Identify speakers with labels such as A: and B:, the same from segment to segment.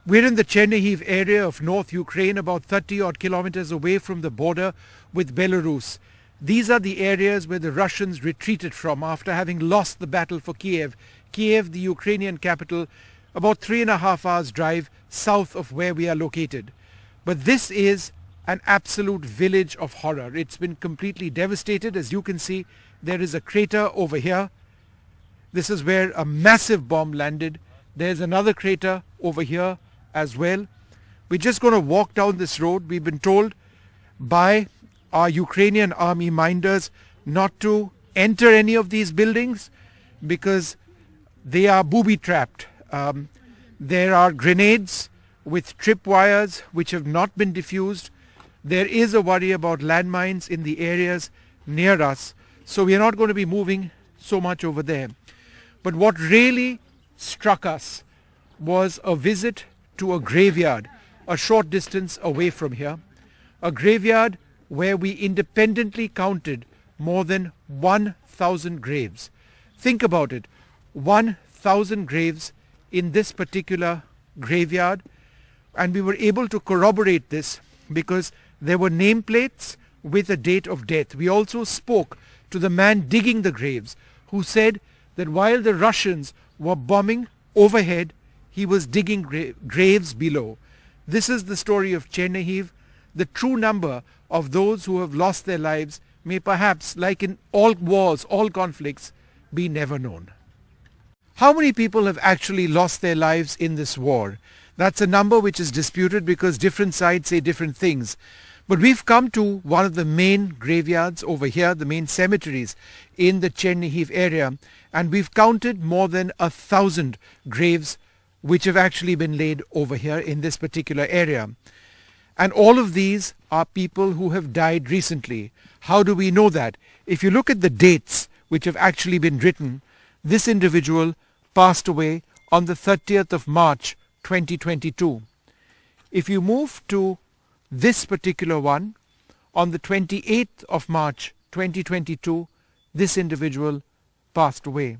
A: We're in the Chernihiv area of North Ukraine, about 30 odd kilometers away from the border with Belarus. These are the areas where the Russians retreated from after having lost the battle for Kiev. Kiev, the Ukrainian capital, about 3.5 hours drive south of where we are located. But this is an absolute village of horror. It's been completely devastated. As you can see, there is a crater over here. This is where a massive bomb landed. There's another crater over here as well. We're just going to walk down this road. We've been told by our Ukrainian army minders not to enter any of these buildings because they are booby-trapped. There are grenades with tripwires which have not been diffused. There is a worry about landmines in the areas near us, so we are not going to be moving so much over there. But what really struck us was a visit to a graveyard a short distance away from here, a graveyard where we independently counted more than 1,000 graves. Think about it, 1,000 graves in this particular graveyard, and we were able to corroborate this because there were nameplates with a date of death. We also spoke to the man digging the graves, who said that while the Russians were bombing overhead, he was digging graves below. This is the story of Chernihiv. The true number of those who have lost their lives may perhaps, like in all wars, all conflicts, be never known. How many people have actually lost their lives in this war? That's a number which is disputed because different sides say different things. But we've come to one of the main graveyards over here, the main cemeteries in the Chernihiv area, and we've counted more than 1,000 graves which have actually been laid over here in this particular area. And all of these are people who have died recently. How do we know that? If you look at the dates which have actually been written, this individual passed away on the 30th of March 2022. If you move to this particular one, on the 28th of March 2022, this individual passed away.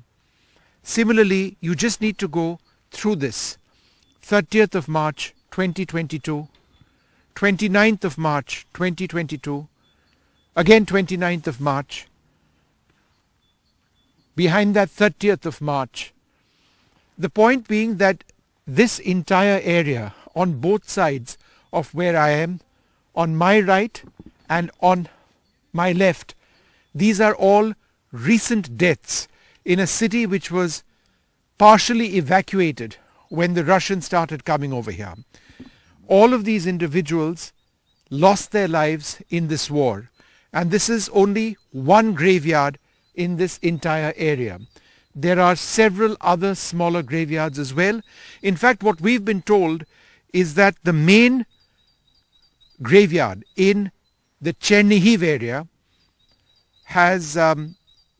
A: Similarly, you just need to go through this. 30th of March 2022, 29th of March 2022, again 29th of March, behind that 30th of March. The point being that this entire area on both sides of where I am, on my right and on my left, these are all recent deaths in a city which was partially evacuated when the Russians started coming over here. All of these individuals lost their lives in this war, and this is only one graveyard in this entire area. There are several other smaller graveyards as well. In fact, what we've been told is that the main graveyard in the Chernihiv area has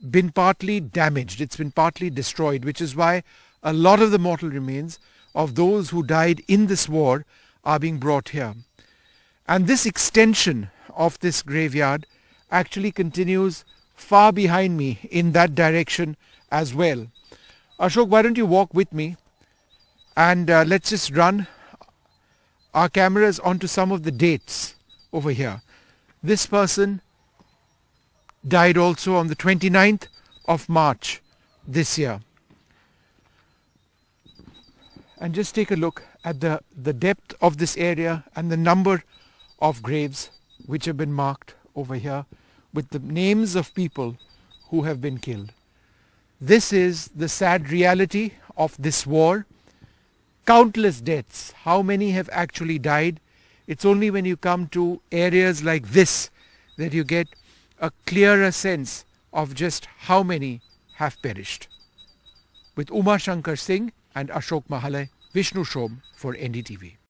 A: been partly damaged. It's been partly destroyed, which is why a lot of the mortal remains of those who died in this war are being brought here. And this extension of this graveyard actually continues far behind me in that direction as well. Ashok, why don't you walk with me and let's just run our cameras onto some of the dates over here. This person died also on the 29th of March this year. And just take a look at the depth of this area and the number of graves which have been marked over here with the names of people who have been killed. This is the sad reality of this war. Countless deaths. How many have actually died? It's only when you come to areas like this that you get a clearer sense of just how many have perished. With Uma Shankar Singh and Ashok Mahale, Vishnu Shom for NDTV.